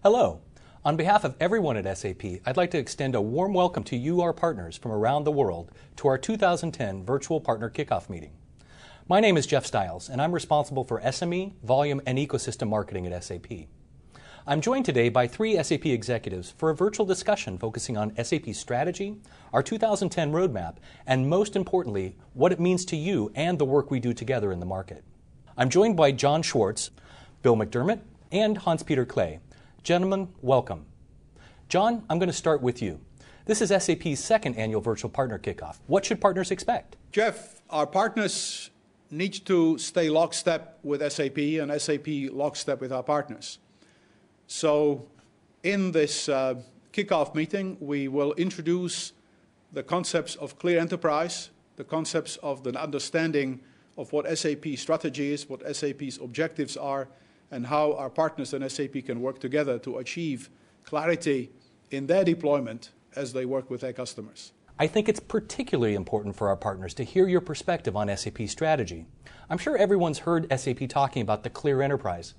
Hello. On behalf of everyone at SAP, I'd like to extend a warm welcome to you, our partners from around the world, to our 2010 Virtual Partner Kickoff Meeting. My name is Jeff Stiles, and I'm responsible for SME, volume, and ecosystem marketing at SAP. I'm joined today by three SAP executives for a virtual discussion focusing on SAP strategy, our 2010 roadmap, and most importantly, what it means to you and the work we do together in the market. I'm joined by John Schwartz, Bill McDermott, and Hans-Peter Clay. Gentlemen, welcome. John, I'm going to start with you. This is SAP's second annual Virtual Partner Kickoff. What should partners expect? Jeff, our partners need to stay lockstep with SAP and SAP lockstep with our partners. So in this kickoff meeting, we will introduce the concepts of clear enterprise, the concepts of the understanding of what SAP strategy is, what SAP's objectives are, and how our partners and SAP can work together to achieve clarity in their deployment as they work with their customers. I think it's particularly important for our partners to hear your perspective on SAP strategy. I'm sure everyone's heard SAP talking about the clear enterprise.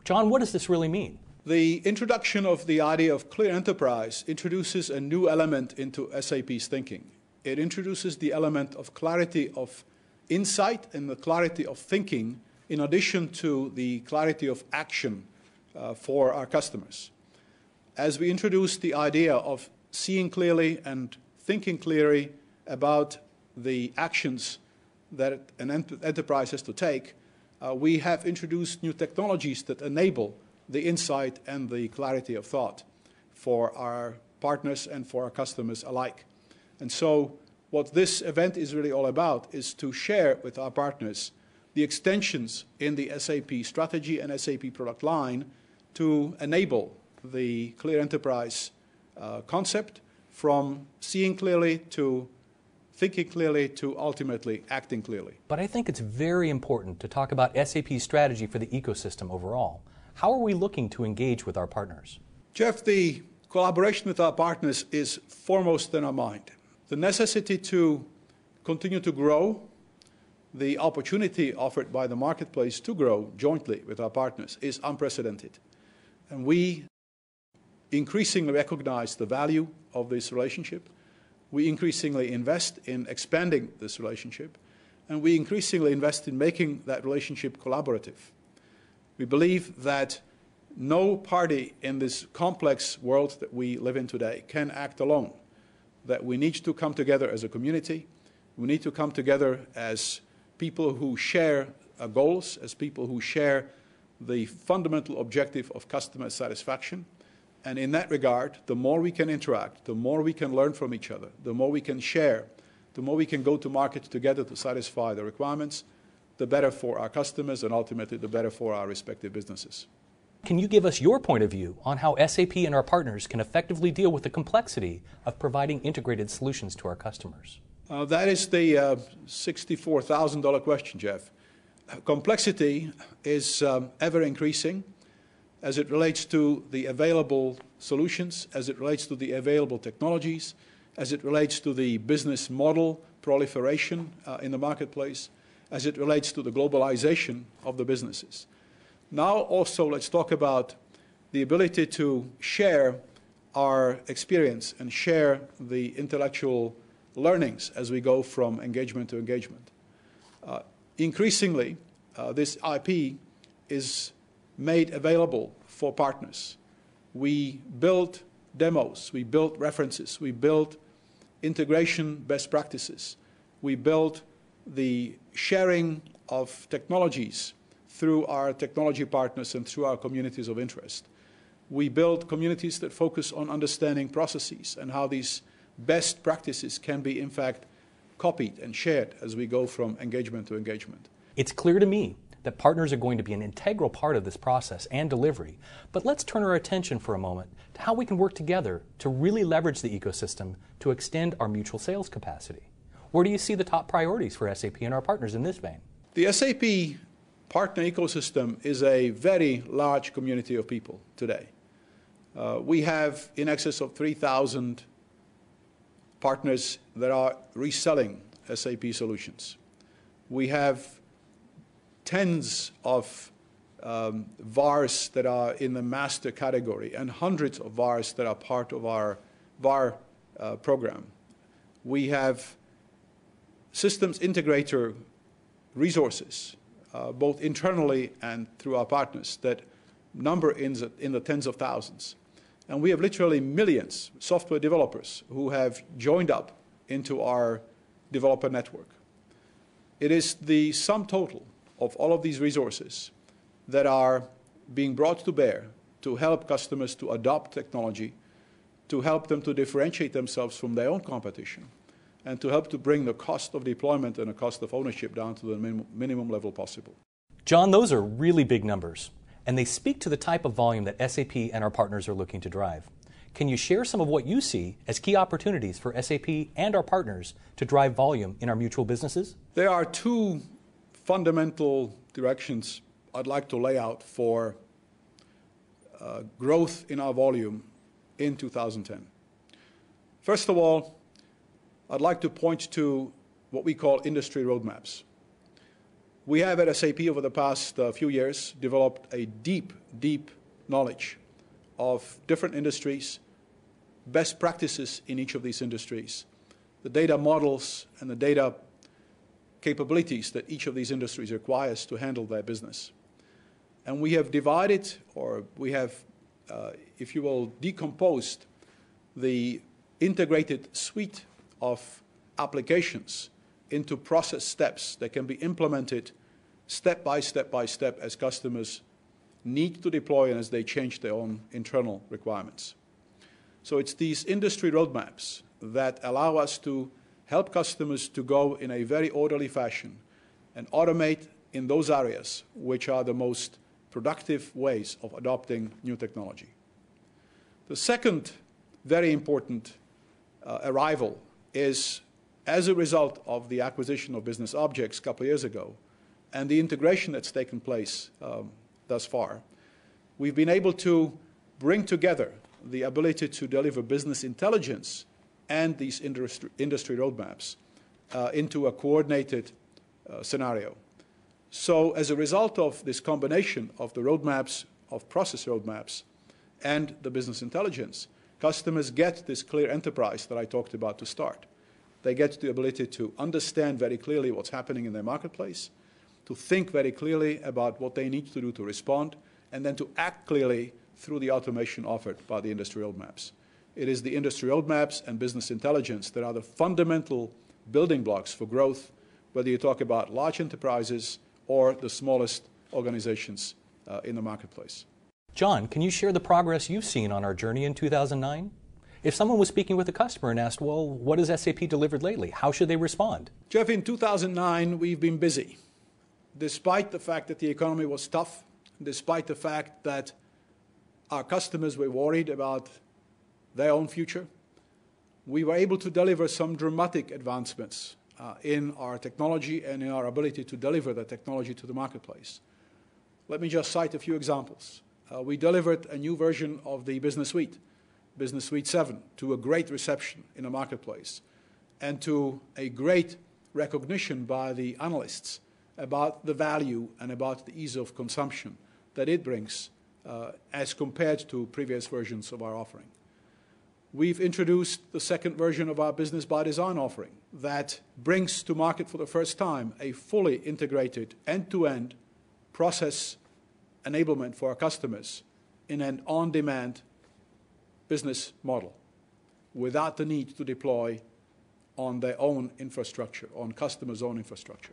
John, what does this really mean? The introduction of the idea of clear enterprise introduces a new element into SAP's thinking. It introduces the element of clarity of insight and the clarity of thinking in addition to the clarity of action for our customers. As we introduce the idea of seeing clearly and thinking clearly about the actions that an enterprise has to take, we have introduced new technologies that enable the insight and the clarity of thought for our partners and for our customers alike. And so what this event is really all about is to share with our partners the extensions in the SAP strategy and SAP product line to enable the clear enterprise concept from seeing clearly to thinking clearly to ultimately acting clearly. But I think it's very important to talk about SAP's strategy for the ecosystem overall. How are we looking to engage with our partners? Jeff, the collaboration with our partners is foremost in our mind. The necessity to continue to grow, the opportunity offered by the marketplace to grow jointly with our partners is unprecedented. And we increasingly recognize the value of this relationship. We increasingly invest in expanding this relationship. And we increasingly invest in making that relationship collaborative. We believe that no party in this complex world that we live in today can act alone, that we need to come together as a community. We need to come together as people who share goals, as people who share the fundamental objective of customer satisfaction. And in that regard, the more we can interact, the more we can learn from each other, the more we can share, the more we can go to market together to satisfy the requirements, the better for our customers and ultimately the better for our respective businesses. Can you give us your point of view on how SAP and our partners can effectively deal with the complexity of providing integrated solutions to our customers? That is the $64,000 question, Jeff. Complexity is ever increasing as it relates to the available solutions, as it relates to the available technologies, as it relates to the business model proliferation in the marketplace, as it relates to the globalization of the businesses. Now also let's talk about the ability to share our experience and share the intellectual learnings as we go from engagement to engagement. Increasingly, this IP is made available for partners. We build demos, we build references, we build integration best practices, we build the sharing of technologies through our technology partners and through our communities of interest. We build communities that focus on understanding processes and how these best practices can be, in fact, copied and shared as we go from engagement to engagement. It's clear to me that partners are going to be an integral part of this process and delivery. But let's turn our attention for a moment to how we can work together to really leverage the ecosystem to extend our mutual sales capacity. Where do you see the top priorities for SAP and our partners in this vein? The SAP partner ecosystem is a very large community of people today. We have in excess of 3,000 partners that are reselling SAP solutions. We have tens of VARs that are in the master category and hundreds of VARs that are part of our VAR program. We have systems integrator resources, both internally and through our partners, that number in the tens of thousands. And we have literally millions of software developers who have joined up into our developer network. It is the sum total of all of these resources that are being brought to bear to help customers to adopt technology, to help them to differentiate themselves from their own competition, and to help to bring the cost of deployment and the cost of ownership down to the minimum level possible. John, those are really big numbers, and they speak to the type of volume that SAP and our partners are looking to drive. Can you share some of what you see as key opportunities for SAP and our partners to drive volume in our mutual businesses? There are two fundamental directions I'd like to lay out for growth in our volume in 2010. First of all, I'd like to point to what we call industry roadmaps. We have at SAP over the past few years developed a deep, deep knowledge of different industries, best practices in each of these industries, the data models and the data capabilities that each of these industries requires to handle their business. And we have divided, or we have, if you will, decomposed the integrated suite of applications into process steps that can be implemented step by step as customers need to deploy and as they change their own internal requirements. So it's these industry roadmaps that allow us to help customers to go in a very orderly fashion and automate in those areas which are the most productive ways of adopting new technology. The second very important arrival is, as a result of the acquisition of Business Objects a couple of years ago and the integration that's taken place thus far, we've been able to bring together the ability to deliver business intelligence and these industry roadmaps into a coordinated scenario. So as a result of this combination of the roadmaps, of process roadmaps, and the business intelligence, customers get this clear enterprise that I talked about to start. They get the ability to understand very clearly what's happening in their marketplace, to think very clearly about what they need to do to respond, and then to act clearly through the automation offered by the industry roadmaps. It is the industry roadmaps and business intelligence that are the fundamental building blocks for growth, whether you talk about large enterprises or the smallest organizations in the marketplace. John, can you share the progress you've seen on our journey in 2009? If someone was speaking with a customer and asked, well, what has SAP delivered lately? How should they respond? Jeff, in 2009, we've been busy. Despite the fact that the economy was tough, despite the fact that our customers were worried about their own future, we were able to deliver some dramatic advancements in our technology and in our ability to deliver the technology to the marketplace. Let me just cite a few examples. We delivered a new version of the Business Suite, Business Suite 7, to a great reception in the marketplace and to a great recognition by the analysts about the value and about the ease of consumption that it brings as compared to previous versions of our offering. We've introduced the second version of our Business by Design offering that brings to market for the first time a fully integrated end-to-end process enablement for our customers in an on-demand business model without the need to deploy on their own infrastructure, on customers' own infrastructure.